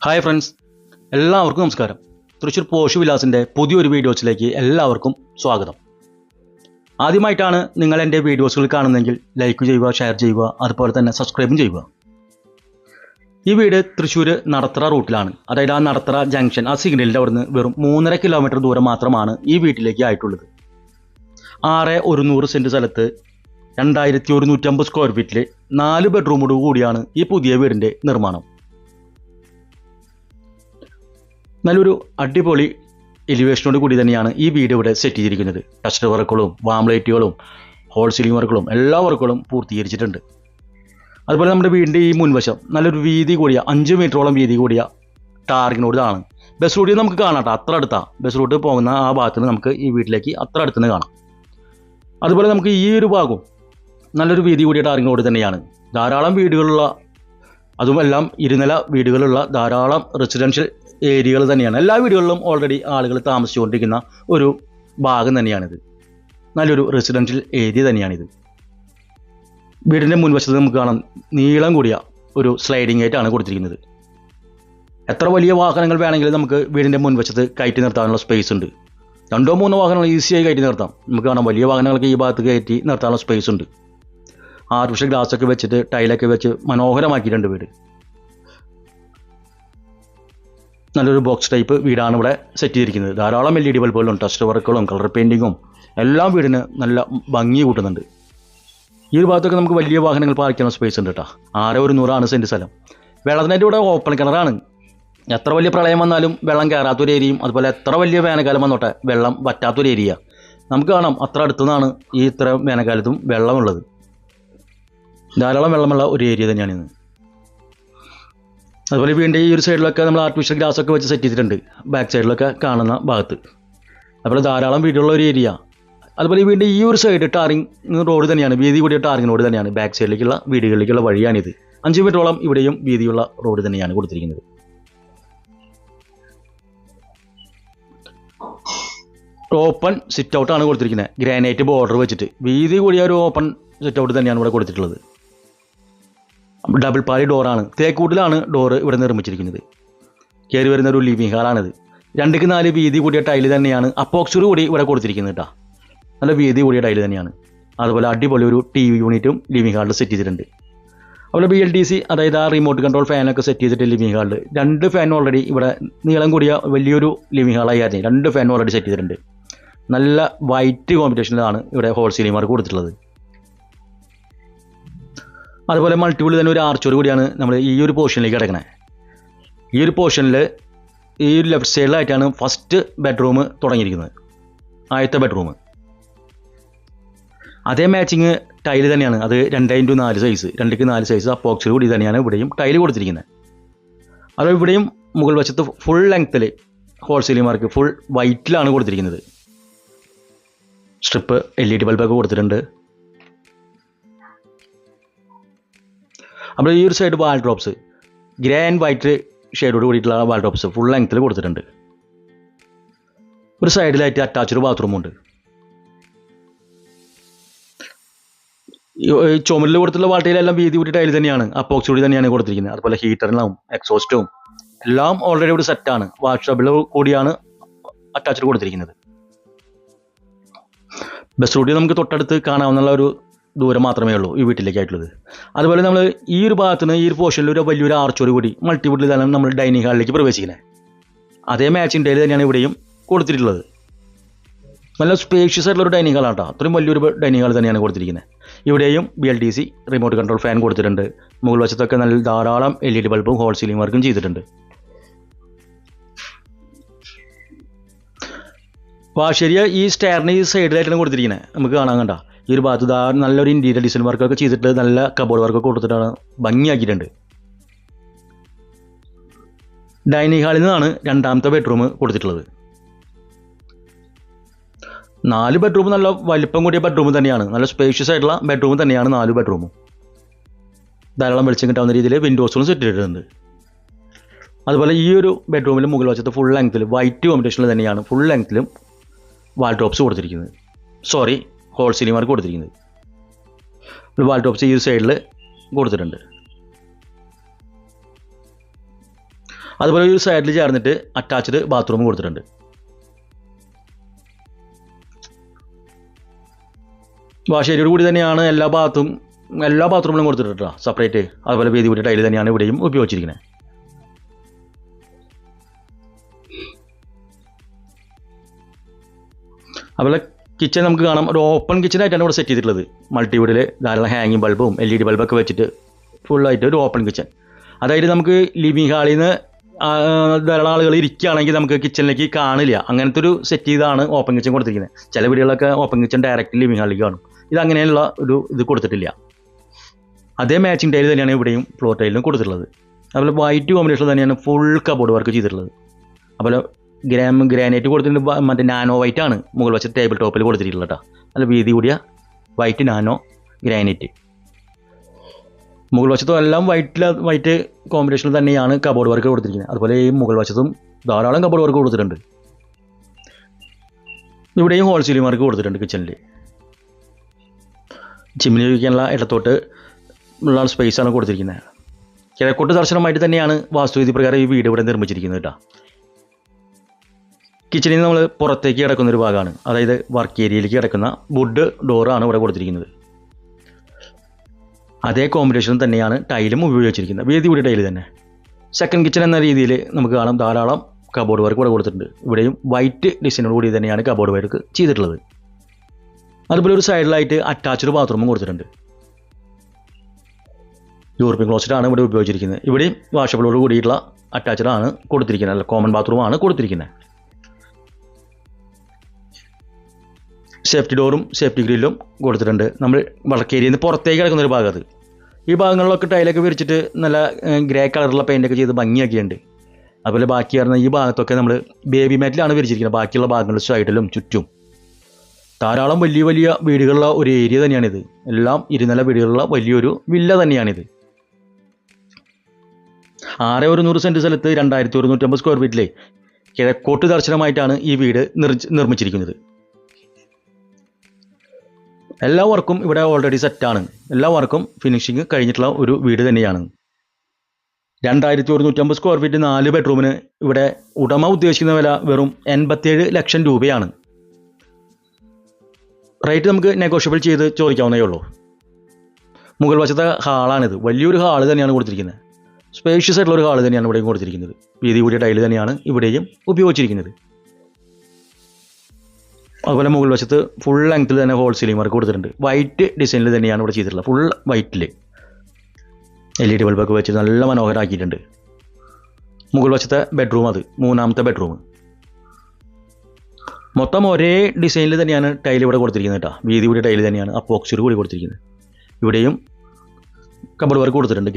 Hi friends, എല്ലാവർക്കും നമസ്കാരം. Thrissur posh വിലാസിൻ്റെ പുതിയൊരു വീഡിയോസിലേക്ക് എല്ലാവർക്കും സ്വാഗതം. ആദ്യമായിട്ടാണ് നിങ്ങൾ എൻ്റെ വീഡിയോസുകൾ കാണുന്നതെങ്കിൽ ലൈക്ക് ചെയ്യുക, ഷെയർ ചെയ്യുക, അതുപോലെ തന്നെ സബ്സ്ക്രൈബും ചെയ്യുക. ഈ വീട് തൃശ്ശൂർ നടത്തറ റൂട്ടിലാണ്. അതായത് ആ നടത്തറ ജംഗ്ഷൻ, ആ സിഗ്നലിൻ്റെ അവിടുന്ന് വെറും 3.5 കിലോമീറ്റർ ദൂരം മാത്രമാണ് ഈ വീട്ടിലേക്ക് ആയിട്ടുള്ളത്. 6,100 സെൻറ്റ് സ്ഥലത്ത് 2,150 സ്ക്വയർ ഫീറ്റിൽ 4 ബെഡ്റൂമോട് കൂടിയാണ് ഈ പുതിയ വീടിൻ്റെ നിർമ്മാണം. നല്ലൊരു അടിപൊളി എലിവേഷനോട് കൂടി തന്നെയാണ് ഈ വീട് ഇവിടെ സെറ്റ് ചെയ്തിരിക്കുന്നത്. ടച്ച് വർക്കുകളും വാംലൈറ്റുകളും ഹോൾ സീലിംഗ് വർക്കുകളും എല്ലാ വർക്കുകളും പൂർത്തീകരിച്ചിട്ടുണ്ട്. അതുപോലെ നമ്മുടെ വീടിൻ്റെ ഈ മുൻവശം നല്ലൊരു വീതി കൂടിയ 5 മീറ്ററോളം വീതി കൂടിയ ടാറിങ്ങിനോടാണ്. ബസ് റൂട്ടിൽ നമുക്ക് കാണാം കേട്ടോ, അത്ര അടുത്താണ്. ബസ് റൂട്ട് പോകുന്ന ആ ഭാഗത്ത് നിന്ന് നമുക്ക് ഈ വീട്ടിലേക്ക് അത്ര അടുത്തുനിന്ന് കാണാം. അതുപോലെ നമുക്ക് ഈ ഒരു ഭാഗവും നല്ലൊരു വീതി കൂടിയ ടാറിങ്ങിനോട് തന്നെയാണ്. ധാരാളം വീടുകളുള്ള, അതുമെല്ലാം ഇരുനില വീടുകളുള്ള ധാരാളം റെസിഡൻഷ്യൽ ഏരിയകൾ തന്നെയാണ്. എല്ലാ വീടുകളിലും ഓൾറെഡി ആളുകൾ താമസിച്ചുകൊണ്ടിരിക്കുന്ന ഒരു ഭാഗം തന്നെയാണിത്. നല്ലൊരു റെസിഡൻഷ്യൽ ഏരിയ തന്നെയാണിത്. വീടിൻ്റെ മുൻവശത്ത് നമുക്ക് കാണാം നീളം കൂടിയ ഒരു സ്ലൈഡിംഗ് ആയിട്ടാണ് കൊടുത്തിരിക്കുന്നത്. എത്ര വലിയ വാഹനങ്ങൾ വേണമെങ്കിലും നമുക്ക് വീടിൻ്റെ മുൻവശത്ത് കയറ്റി നിർത്താനുള്ള സ്പേസ് ഉണ്ട്. 2-3 വാഹനങ്ങൾ ഈസിയായി കയറ്റി നിർത്താം. നമുക്ക് കാണാം വലിയ വാഹനങ്ങൾക്ക് ഈ ഭാഗത്ത് കയറ്റി നിർത്താനുള്ള സ്പേസ് ഉണ്ട്. ആർട്ടിഫിഷ്യൽ ഗ്ലാസൊക്കെ വെച്ചിട്ട് ടൈലൊക്കെ വെച്ച് മനോഹരമാക്കിയിട്ടുണ്ട് വീട്. നല്ലൊരു ബോക്സ് ടൈപ്പ് വീടാണ് ഇവിടെ സെറ്റ് ചെയ്തിരിക്കുന്നത്. ധാരാളം LED ബൾബുകളും ടച്ച് വർക്കുകളും കളർ പെയിൻറ്റിങ്ങും എല്ലാം വീടിന് നല്ല ഭംഗി കൂട്ടുന്നുണ്ട്. ഈ ഒരു ഭാഗത്തൊക്കെ നമുക്ക് വലിയ വാഹനങ്ങൾ പാർക്ക് ചെയ്യാൻ സ്പേസ് ഉണ്ട് കേട്ടോ. 6,100 സെൻറ്റ് സ്ഥലം. വെള്ളത്തിനായിട്ട് ഇവിടെ ഓപ്പൺ കിണറാണ്. എത്ര വലിയ പ്രളയം വന്നാലും വെള്ളം കയറാത്തൊരു ഏരിയയും, അതുപോലെ എത്ര വലിയ വേനൽക്കാലം വന്നോട്ടെ വെള്ളം വറ്റാത്തൊരു ഏരിയ. നമുക്ക് കാണാം അത്ര അടുത്തുനിന്നാണ് ഈ ഇത്ര വേനൽക്കാലത്തും വെള്ളമുള്ളത്. ധാരാളം വെള്ളമുള്ള ഒരു ഏരിയ തന്നെയാണിത്. അതുപോലെ വീടിൻ്റെ ഈ ഒരു സൈഡിലൊക്കെ നമ്മൾ ആർട്ടിഫിഷ്യൽ ഗ്ലാസൊക്കെ വെച്ച് സെറ്റ് ചെയ്തിട്ടുണ്ട്, ബാക്ക് സൈഡിലൊക്കെ കാണുന്ന ഭാഗത്ത്. അതുപോലെ ധാരാളം വീടുള്ള ഒരു ഏരിയ. അതുപോലെ ഈ വീടിൻ്റെ ഈ ഒരു സൈഡ് ടാറിങ് റോഡ് തന്നെയാണ്, വീതി കൂടിയ ടാറിങ് റോഡ് തന്നെയാണ്. ബാക്ക് സൈഡിലേക്കുള്ള വീടുകളിലേക്കുള്ള വഴിയാണിത്. 5 മീറ്ററോളം ഇവിടെയും വീതിയുള്ള റോഡ് തന്നെയാണ് കൊടുത്തിരിക്കുന്നത്. ഓപ്പൺ സിറ്റ് ഔട്ടാണ് കൊടുത്തിരിക്കുന്നത്, ഗ്രാനൈറ്റ് ബോർഡർ വെച്ചിട്ട്. വീതി കൂടിയ ഒരു ഓപ്പൺ സിറ്റ് ഔട്ട് തന്നെയാണ് ഇവിടെ കൊടുത്തിട്ടുള്ളത്. ഡബിൾ പാളി ഡോറാണ്, തേക്കൂട്ടിലാണ് ഡോറ് ഇവിടെ നിർമ്മിച്ചിരിക്കുന്നത്. കയറി വരുന്ന ഒരു ലിവിങ് ഹാളാണിത്. 2-4 വീതി കൂടിയ ടൈല് തന്നെയാണ് അപ്പോക്സറി കൂടി ഇവിടെ കൊടുത്തിരിക്കുന്നത് കേട്ടോ. നല്ല വീതി കൂടിയ ടൈല് തന്നെയാണ്. അതുപോലെ അടിപൊളി ഒരു TV യൂണിറ്റും ലിവിങ് ഹാളിൽ സെറ്റ് ചെയ്തിട്ടുണ്ട്. അതുപോലെ BLDC, അതായത് ആ റിമോട്ട് കൺട്രോൾ ഫാനൊക്കെ സെറ്റ് ചെയ്തിട്ട് ലിവിങ് ഹാളിൽ 2 ഫാൻ ഓൾറെഡി ഇവിടെ നീളം കൂടിയ വലിയൊരു ലിവിങ് ഹാളായിരുന്നു. 2 ഫാൻ ഓൾറെഡി സെറ്റ് ചെയ്തിട്ടുണ്ട്. നല്ല വൈറ്റ് കോമ്പിനേഷനിലാണ് ഇവിടെ ഹോൾ സീലിംഗ് വർക്ക് കൊടുത്തിട്ടുള്ളത്. അതുപോലെ മൾട്ടിപ്പിൾ തന്നെ ഒരു ആർച്ചോട് കൂടിയാണ് നമ്മൾ ഈ ഒരു പോർഷനിലേക്ക് കിടക്കണേ. ഈ ഒരു പോർഷനിൽ ഈ ഒരു ലെഫ്റ്റ് സൈഡിലായിട്ടാണ് ഫസ്റ്റ് ബെഡ്റൂം തുടങ്ങിയിരിക്കുന്നത്, ആദ്യത്തെ ബെഡ്റൂം. അതേ മാച്ചിങ് ടൈല് തന്നെയാണ്, അത് 2x4 size, 2x4 size epoxy കൂടി തന്നെയാണ് ഇവിടെയും ടൈല് കൊടുത്തിരിക്കുന്നത്. അതുപോലെ ഇവിടെയും മുകൾ വശത്ത് ഫുൾ ലെങ്ത്തിൽ ഹോൾ സീലിംഗ് വർക്ക് ഫുൾ വൈറ്റിലാണ് കൊടുത്തിരിക്കുന്നത്. സ്ട്രിപ്പ് LED ബൾബൊക്കെ കൊടുത്തിട്ടുണ്ട്. അപ്പോൾ ഈ ഒരു side wall drops grey and white ഷെയ്ഡോട് കൂടിയിട്ടുള്ള വാൾ ഡ്രോപ്സ് ഫുൾ ലെങ്ത്തിൽ കൊടുത്തിട്ടുണ്ട്. ഒരു സൈഡിലായിട്ട് അറ്റാച്ച്ഡ് ബാത്റൂമുണ്ട്. ഈ ചുമരിൽ കൊടുത്തിട്ടുള്ള വാട്ടിയിലെല്ലാം വീതി കൂടി ടൈൽ തന്നെയാണ്, അപ്പോക്സി കൂടി തന്നെയാണ് കൊടുത്തിരിക്കുന്നത്. അതുപോലെ ഹീറ്ററിനും എക്സോസ്റ്റും എല്ലാം ഓൾറെഡി ഒരു സെറ്റാണ്. വാഷ്റൂമിൽ കൂടിയാണ് അറ്റാച്ച്ഡ് കൊടുത്തിരിക്കുന്നത്. ബസ് റൂട്ടിൽ നമുക്ക് തൊട്ടടുത്ത് കാണാവുന്ന ഒരു ദൂരം മാത്രമേ ഉള്ളൂ ഈ വീട്ടിലേക്കായിട്ടുള്ളത്. അതുപോലെ നമ്മൾ ഈ ഒരു ഭാഗത്ത് നിന്ന് ഈ ഒരു പോർഷനിൽ ഒരു വലിയൊരു ആർച്ചോട് കൂടി മൾട്ടിവുഡിൽ തന്നെ നമ്മൾ ഡൈനിങ് ഹാളിലേക്ക് പ്രവേശിക്കുന്നത്. അതേ മാച്ചിങ് ടൈൽ തന്നെയാണ് ഇവിടെയും കൊടുത്തിട്ടുള്ളത്. നല്ല സ്പേഷ്യസ് ആയിട്ടുള്ള ഒരു ഡൈനിങ് ഹാളാണ് കേട്ടോ. അത്രയും വലിയൊരു ഡൈനിങ് ഹാൾ തന്നെയാണ് കൊടുത്തിരിക്കുന്നത്. ഇവിടെയും BLDC റിമോട്ട് കൺട്രോൾ ഫാൻ കൊടുത്തിട്ടുണ്ട്. മുകൾ വശത്തൊക്കെ നല്ല ധാരാളം LED ബൾബും ഹോൾ സീലിംഗ് വർക്കും ചെയ്തിട്ടുണ്ട്. വാശേരിയ ഈ സ്റ്റെയറിന് ഈ സൈഡിലായിട്ടാണ് കൊടുത്തിരിക്കുന്നത്. നമുക്ക് കാണാൻ കണ്ട ഈ ഒരു ഭാഗത്ത് നല്ലൊരു ഇൻറ്റീരിയർ ഡിസൈൻ വർക്കൊക്കെ ചെയ്തിട്ട് നല്ല കബോർഡ് വർക്കൊക്കെ കൊടുത്തിട്ടാണ് ഭംഗിയാക്കിയിട്ടുണ്ട്. ഡൈനിങ് ഹാളിൽ നിന്നാണ് രണ്ടാമത്തെ ബെഡ്റൂം കൊടുത്തിട്ടുള്ളത്. 4 ബെഡ്റൂം നല്ല വലിപ്പം കൂടിയ ബെഡ്റൂം തന്നെയാണ്, നല്ല സ്പേഷ്യസ് ആയിട്ടുള്ള ബെഡ്റൂം തന്നെയാണ് 4 ബെഡ്റൂമും. ധാരാളം വെളിച്ചം കിട്ടാവുന്ന രീതിയിൽ വിൻഡോസുകളും സെറ്റ് ചെയ്തിട്ടുണ്ട്. അതുപോലെ ഈ ഒരു ബെഡ്റൂമിൽ മുകൾ വശത്ത് ഫുൾ ലെങ്ത്തിൽ വൈറ്റ് കോമ്പിനേഷനിൽ തന്നെയാണ് ഫുൾ ലെങ്ത്തിലും വാൾ ഡ്രോപ്സ് കൊടുത്തിരിക്കുന്നത്. ഹോൾ സീലിംഗ് വർക്ക് കൊടുത്തിരിക്കുന്നത്. വാൾ ഡ്രോപ്സ് ഈ ഒരു സൈഡിൽ കൊടുത്തിട്ടുണ്ട്. അതുപോലെ ഒരു സൈഡിൽ ചേർന്നിട്ട് അറ്റാച്ച്ഡ് ബാത്റൂം കൊടുത്തിട്ടുണ്ട്. വാഷ് ഏരിയയോട് കൂടി തന്നെയാണ് എല്ലാ ബാത്റൂമിലും കൊടുത്തിട്ടുണ്ട് സെപ്പറേറ്റ്. അതുപോലെ വേദി കൂടി ടൈല് തന്നെയാണ് ഇവിടെയും ഉപയോഗിച്ചിരിക്കുന്നത്. അതുപോലെ കിച്ചൺ നമുക്ക് കാണാം, ഒരു ഓപ്പൺ കിച്ചണായിട്ടാണ് ഇവിടെ സെറ്റ് ചെയ്തിട്ടുള്ളത്. മൾട്ടിവുഡിൽ ധാരാളം ഹാങ്ങിങ് ബൾബും LED ബൾബൊക്കെ വെച്ചിട്ട് ഫുള്ളായിട്ട് ഒരു ഓപ്പൺ കിച്ചൺ. അതായത് നമുക്ക് ലിവിങ് ഹാളിൽ നിന്ന് ധാരാളം ആളുകൾ ഇരിക്കുകയാണെങ്കിൽ നമുക്ക് കിച്ചണിലേക്ക് കാണില്ല, അങ്ങനത്തെ ഒരു സെറ്റ് ചെയ്താണ് ഓപ്പൺ കിച്ചൺ കൊടുത്തിരിക്കുന്നത്. ചില വീടുകളിലൊക്കെ ഓപ്പൺ കിച്ചൺ ഡയറക്റ്റ് ലിവിങ് ഹാളിലേക്ക് കാണും. ഇത് അങ്ങനെയുള്ള ഒരു ഇത് കൊടുത്തിട്ടില്ല. അതേ മാച്ചിങ് ടൈൽ തന്നെയാണ് ഇവിടെയും ഫ്ലോർ ടൈലിലും കൊടുത്തിട്ടുള്ളത്. അതുപോലെ വൈറ്റ് കോമ്പിനേഷൻ തന്നെയാണ് ഫുൾ കബോർഡ് വർക്ക് ചെയ്തിട്ടുള്ളത്. അതുപോലെ ഗ്രാനൈറ്റ് കൊടുത്തിട്ടുണ്ട്, മറ്റേ നാനോ വൈറ്റ് ആണ് മുകൾ വശത്ത് ടേബിൾ ടോപ്പിൽ കൊടുത്തിട്ടുള്ളത് കേട്ടോ. നല്ല വീതി കൂടിയ വൈറ്റ് നാനോ ഗ്രാനൈറ്റ്. മുകൾ വശത്തും എല്ലാം വൈറ്റ് കോമ്പിനേഷനിൽ തന്നെയാണ് കബോർഡ് വർക്ക് കൊടുത്തിരിക്കുന്നത്. അതുപോലെ ഈ മുകൾ വശത്തും ധാരാളം കബോർഡ് വർക്ക് കൊടുത്തിട്ടുണ്ട്. ഇവിടെയും ഹോൾ സീലിംഗ് വർക്ക് കൊടുത്തിട്ടുണ്ട് കിച്ചണിൽ. ചിമ്മിനി ഉപയോഗിക്കാനുള്ള ഇടത്തോട്ട് ഉള്ള സ്പേസാണ് കൊടുത്തിരിക്കുന്നത്. കിഴക്കോട്ട് ദർശനമായിട്ട് തന്നെയാണ് വാസ്തുവിധി പ്രകാരം ഈ വീട് ഇവിടെ നിർമ്മിച്ചിരിക്കുന്നത് കേട്ടോ. കിച്ചണിൽ നിന്ന് നമ്മൾ പുറത്തേക്ക് കിടക്കുന്ന ഒരു ഭാഗമാണ്, അതായത് വർക്ക് ഏരിയയിലേക്ക് കിടക്കുന്ന വുഡ് ഡോറാണ് ഇവിടെ കൊടുത്തിരിക്കുന്നത്. അതേ കോമ്പിനേഷൻ തന്നെയാണ് ടൈലും ഉപയോഗിച്ചിരിക്കുന്നത്, വേദി കൂടി ടൈല് തന്നെ. സെക്കൻഡ് കിച്ചൺ എന്ന രീതിയിൽ നമുക്ക് കാണാം ധാരാളം കബോർഡ് വർക്ക് ഇവിടെ കൊടുത്തിട്ടുണ്ട്. ഇവിടെയും വൈറ്റ് ഡിസൈനോട് കൂടി തന്നെയാണ് കബോർഡ് വർക്ക് ചെയ്തിട്ടുള്ളത്. അതുപോലെ ഒരു സൈഡിലായിട്ട് അറ്റാച്ച്ഡ് ബാത്റൂമും കൊടുത്തിട്ടുണ്ട്. യൂറോപ്യൻ ക്ലോസറ്റാണ് ഇവിടെ ഉപയോഗിച്ചിരിക്കുന്നത്. ഇവിടെയും വാഷബിളോട് കൂടിയിട്ടുള്ള അറ്റാച്ച്ഡ് ആണ് കൊടുത്തിരിക്കുന്നത്, അല്ല കോമൺ ബാത്റൂമാണ് കൊടുത്തിരിക്കുന്നത്. സേഫ്റ്റി ഡോറും സേഫ്റ്റി ഗ്രില്ലും കൊടുത്തിട്ടുണ്ട്. നമ്മൾ വർക്ക് ഏരിയയിൽ നിന്ന് പുറത്തേക്ക് കിടക്കുന്ന ഒരു ഭാഗത്ത് ഈ ഭാഗങ്ങളിലൊക്കെ ടൈലൊക്കെ വിരിച്ചിട്ട് നല്ല ഗ്രേ കളറുള്ള പെയിൻ്റൊക്കെ ചെയ്ത് ഭംഗിയാക്കിയുണ്ട്. അതുപോലെ ബാക്കി പറഞ്ഞ ഈ ഭാഗത്തൊക്കെ നമ്മൾ ബേബി മാറ്റിലാണ് വിരിച്ചിരിക്കുന്നത്. ബാക്കിയുള്ള ഭാഗങ്ങളിൽ സൈഡിലും ചുറ്റും ധാരാളം വലിയ വലിയ വീടുകളുള്ള ഒരു ഏരിയ തന്നെയാണിത്. എല്ലാം ഇരുനില വീടുകളുള്ള വലിയൊരു വില്ല തന്നെയാണിത്. 6,100 സെൻറ്റ് സ്ഥലത്ത് 2,150 സ്ക്വയർ ഫീറ്റിലെ കിഴക്കോട്ട് ദർശനമായിട്ടാണ് ഈ വീട് നിർമ്മിച്ചിരിക്കുന്നത്. എല്ലാ വർക്കും ഇവിടെ ഓൾറെഡി സെറ്റാണ്. എല്ലാ വർക്കും ഫിനിഷിങ് കഴിഞ്ഞിട്ടുള്ള ഒരു വീട് തന്നെയാണ്. 2,150 സ്ക്വയർ ഫീറ്റ് 4 ബെഡ്റൂമിന് ഇവിടെ ഉടമ ഉദ്ദേശിക്കുന്ന വില വെറും 87 ലക്ഷം രൂപയാണ്. റേറ്റ് നമുക്ക് നെഗോഷ്യബിൾ ചെയ്ത് ചോദിക്കാവുന്നേ ഉള്ളൂ. മുകൾ വശത്തെ ഹാളാണിത്. വലിയൊരു ഹാള് തന്നെയാണ് കൊടുത്തിരിക്കുന്നത്. സ്പേഷ്യസ് ആയിട്ടുള്ള ഒരു ഹാള് തന്നെയാണ് ഇവിടെയും കൊടുത്തിരിക്കുന്നത്. വീതി കൂടിയ ടൈല് തന്നെയാണ് ഇവിടെയും ഉപയോഗിച്ചിരിക്കുന്നത്. അതുപോലെ മുകൾ വശത്ത് ഫുൾ ലെങ്ത്തിൽ തന്നെ ഹോൾ സീലിംഗ് വർക്ക് കൊടുത്തിട്ടുണ്ട്. വൈറ്റ് ഡിസൈനിൽ തന്നെയാണ് ഇവിടെ ചെയ്തിട്ടുള്ളത്. ഫുൾ വൈറ്റിൽ LED ബൾബൊക്കെ വെച്ച് നല്ല മനോഹരമാക്കിയിട്ടുണ്ട്. മുകൾ വശത്തെ ബെഡ്റൂം, അത് 3ാമത്തെ ബെഡ്റൂം. മൊത്തം ഒരേ ഡിസൈനിൽ തന്നെയാണ് ടൈൽ ഇവിടെ കൊടുത്തിരിക്കുന്നത് കേട്ടോ. വീതി കൂടി ടൈൽ തന്നെയാണ് അപ്പോക്സിയോട് കൂടി കൊടുത്തിരിക്കുന്നത്. ഇവിടെയും കബോർഡ് വർക്ക് കൊടുത്തിട്ടുണ്ട്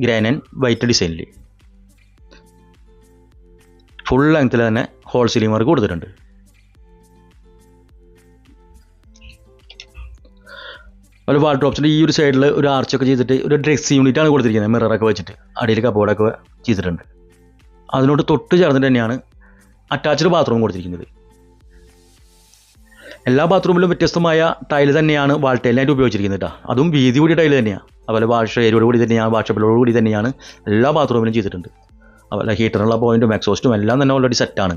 ഗ്രാനൈറ്റ് വൈറ്റ് ഡിസൈനിൽ. ഫുൾ ലെങ്ത്തിൽ തന്നെ ഹോൾ സീലിംഗ് വർക്ക് കൊടുത്തിട്ടുണ്ട്. ഒരു വാർഡ്രോബ്സിൻ്റെ ഈ ഒരു സൈഡിൽ ഒരു ആർച്ചൊക്കെ ചെയ്തിട്ട് ഒരു ഡ്രസ് യൂണിറ്റാണ് കൊടുത്തിരിക്കുന്നത്. മിററൊക്കെ വെച്ചിട്ട് അടിയിൽ കബോർഡൊക്കെ ചെയ്തിട്ടുണ്ട്. അതിനോട് തൊട്ട് ചേർന്നിട്ട് തന്നെയാണ് അറ്റാച്ച്ഡ് ബാത്റൂം കൊടുത്തിരിക്കുന്നത്. എല്ലാ ബാത്റൂമിലും വ്യത്യസ്തമായ ടൈല് തന്നെയാണ് വാൾ ടൈലിനായിട്ട് ഉപയോഗിച്ചിരിക്കുന്നത് കേട്ടോ. അതും വീതി കൂടി ടൈല് തന്നെയാണ്. അതുപോലെ വാഷ് ഏരിയയോട് കൂടി തന്നെയാണ്, വാഷബിളോട് കൂടി തന്നെയാണ് എല്ലാ ബാത്റൂമിലും ചെയ്തിട്ടുണ്ട്. അതുപോലെ ഹീറ്ററിനുള്ള പോയിന്റും എക്സോസ്റ്റും എല്ലാം തന്നെ ഓൾറെഡി സെറ്റാണ്.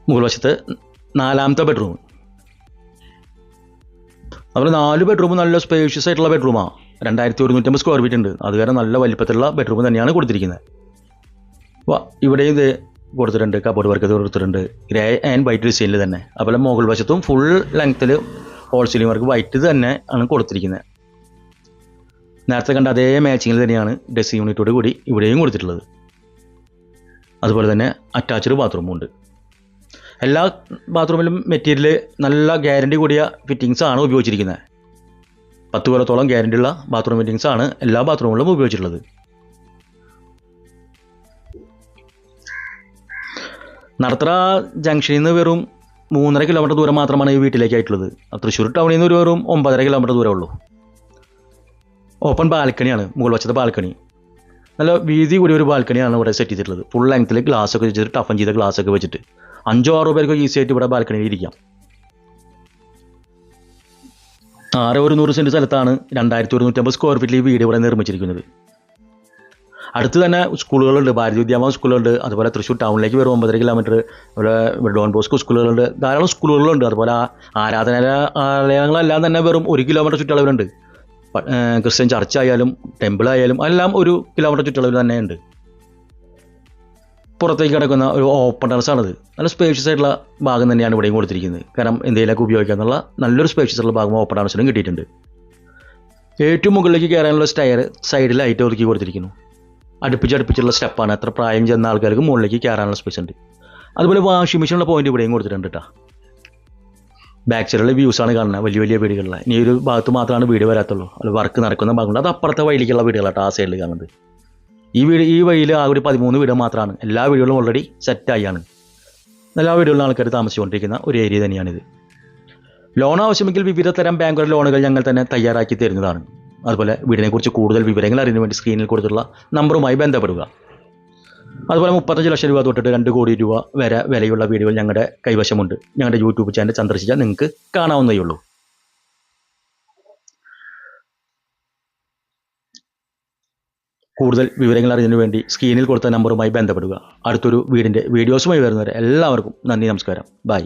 മുകൾ വശത്ത് 4ാമത്തെ ബെഡ്റൂം. അതുപോലെ 4 ബെഡ്റൂം നല്ല സ്പേഷ്യസ് ആയിട്ടുള്ള ബെഡ്റൂമാണ്. 2,150 സ്ക്വയർ ഫീറ്റ് ഉണ്ട്. അത് കാരണം നല്ല വലിപ്പത്തിലുള്ള ബെഡ്റൂം തന്നെയാണ് കൊടുത്തിരിക്കുന്നത്. ഇവിടെയും ഇത് കൊടുത്തിട്ടുണ്ട്, കബോർഡ് വർക്ക് കൊടുത്തിട്ടുണ്ട് ഗ്രേ ആൻഡ് വൈറ്റ് ഡിസൈനിൽ തന്നെ. അതുപോലെ മുകൾ വശത്തും ഫുൾ ലെങ്ത്തിൽ ഹോൾ സീലിംഗ് വർക്ക് വൈറ്റ് തന്നെ ആണ് കൊടുത്തിരിക്കുന്നത്. നേരത്തെ കണ്ട അതേ മാച്ചിങ്ങിൽ തന്നെയാണ് ഡ്രസ് യൂണിറ്റോട് കൂടി ഇവിടെയും കൊടുത്തിട്ടുള്ളത്. അതുപോലെ തന്നെ അറ്റാച്ച്ഡ് ബാത്റൂമും ഉണ്ട്. എല്ലാ ബാത്റൂമിലും മെറ്റീരിയൽ നല്ല ഗ്യാരണ്ടി കൂടിയ ഫിറ്റിങ്സ് ആണ് ഉപയോഗിച്ചിരിക്കുന്നത്. 10 കൊല്ലത്തോളം ഗ്യാരണ്ടിയുള്ള ബാത്റൂം ഫിറ്റിങ്സ് ആണ് എല്ലാ ബാത്റൂമിലും ഉപയോഗിച്ചിട്ടുള്ളത്. നടത്തറ ജംഗ്ഷനിൽ നിന്ന് വെറും 3.5 കിലോമീറ്റർ ദൂരം മാത്രമാണ് ഈ വീട്ടിലേക്കായിട്ടുള്ളത്. തൃശ്ശൂർ ടൗണിൽ നിന്ന് വെറും 9.5 കിലോമീറ്റർ ദൂരമേ ഉള്ളൂ. ഓപ്പൺ ബാൽക്കണിയാണ് മുകൾ വശത്തെ ബാൽക്കണി. നല്ല വീതി കൂടിയ ഒരു ബാൽക്കണിയാണ് ഇവിടെ സെറ്റ് ചെയ്തിട്ടുള്ളത്. ഫുൾ ലെങ്ത്തിൽ ഗ്ലാസ് ഒക്കെ വെച്ചിട്ട് ടഫൻ ചെയ്ത ഗ്ലാസ് ഒക്കെ വെച്ചിട്ട് 5-6 പേർക്ക് ഈസി ആയിട്ട് ഇവിടെ ബാൽക്കണിയിൽ ഇരിക്കാം. 100 സെൻറ്റ് സ്ഥലത്താണ് 2150 സ്ക്വയർ ഫീറ്റിൽ ഈ വീട് ഇവിടെ നിർമ്മിച്ചിരിക്കുന്നത്. അടുത്ത് തന്നെ സ്കൂളുകളുണ്ട്, ഭാരതീയ വിദ്യാഭവൻ സ്കൂളുകളുണ്ട്. അതുപോലെ തൃശ്ശൂർ ടൗണിലേക്ക് വരും 9.5 കിലോമീറ്റർ. അതുപോലെ ഡോൺ ബോസ്കോ സ്കൂളുകളുണ്ട്, ധാരാളം സ്കൂളുകളുണ്ട്. അതുപോലെ ആരാധനാലയങ്ങളെല്ലാം തന്നെ വെറും 1 കിലോമീറ്റർ ചുറ്റളവിലുണ്ട്. ക്രിസ്ത്യൻ ചർച്ച് ആയാലും ടെമ്പിൾ ആയാലും എല്ലാം 1 കിലോമീറ്റർ ചുറ്റളവിൽ തന്നെയുണ്ട്. പുറത്തേക്ക് കിടക്കുന്ന ഒരു ഓപ്പൺ ടെറസാണിത്. നല്ല സ്പേഷ്യസ് ആയിട്ടുള്ള ഭാഗം തന്നെയാണ് ഇവിടെയും കൊടുത്തിരിക്കുന്നത്. കാരണം എന്തെങ്കിലുമൊക്കെ ഉപയോഗിക്കാനുള്ള നല്ലൊരു സ്പേഷ്യസ് ഉള്ള ഭാഗം ഓപ്പൺ ടെറസിലും കിട്ടിയിട്ടുണ്ട്. ഏറ്റവും മുകളിലേക്ക് കയറാനുള്ള സ്റ്റെയർ സൈഡിൽ ലൈറ്റ് ഒതുക്കി കൊടുത്തിരിക്കുന്നു. അടുപ്പിച്ചുള്ള സ്റ്റെപ്പാണ്. എത്ര പ്രായം ചെന്ന ആൾക്കാർക്ക് മുകളിലേക്ക് കയറാനുള്ള സ്പേസ് ഉണ്ട്. അതുപോലെ വാഷിംഗ് മെഷീനുള്ള പോയിന്റ് ഇവിടെയും കൊടുത്തിട്ടുണ്ട് കേട്ടോ. ബാക്ക് സൈഡിലുള്ള വ്യൂസാണ് കാണുന്നത് വലിയ വലിയ വീടുകളിലെ. ഇനി ഒരു ഭാഗത്ത് മാത്രമാണ് വീട് വരാത്തുള്ളൂ, അത് വർക്ക് നടക്കുന്ന ഭാഗമുണ്ട്. അത് അപ്പുറത്തെ വഴിയിലേക്കുള്ള വീടുകളാട്ടോ ആ സൈഡിൽ കാണുന്നത്. ഈ വഴിയിൽ ആ ഒരു 13 വീട് മാത്രമാണ്. എല്ലാ വീടുകളും ഓൾറെഡി സെറ്റായാണ്. എല്ലാ വീടുകളിലും ആൾക്കാർ താമസിച്ചുകൊണ്ടിരിക്കുന്ന ഒരു ഏരിയ തന്നെയാണിത്. ലോൺ ആവശ്യമെങ്കിൽ വിവിധ തരം ബാങ്കുകളുടെ ലോണുകൾ ഞങ്ങൾ തന്നെ തയ്യാറാക്കി തരുന്നതാണ്. അതുപോലെ വീടിനെക്കുറിച്ച് കൂടുതൽ വിവരങ്ങൾ അറിയാൻ വേണ്ടി സ്ക്രീനിൽ കൊടുത്തിട്ടുള്ള നമ്പറുമായി ബന്ധപ്പെടുക. അതുപോലെ 35 ലക്ഷം രൂപ തൊട്ടിട്ട് 2 കോടി രൂപ വരെ വിലയുള്ള വീടുകൾ ഞങ്ങളുടെ കൈവശമുണ്ട്. ഞങ്ങളുടെ യൂട്യൂബ് ചാനൽ സന്ദർശിച്ചാൽ നിങ്ങൾക്ക് കാണാവുന്നതേ ഉള്ളൂ. കൂടുതൽ വിവരങ്ങൾ അറിയുന്നതിന് വേണ്ടി സ്ക്രീനിൽ കൊടുത്ത നമ്പറുമായി ബന്ധപ്പെടുക. അടുത്തൊരു വീടിൻ്റെ വീഡിയോസുമായി വരുന്നവരെ എല്ലാവർക്കും നന്ദി, നമസ്കാരം, ബൈ.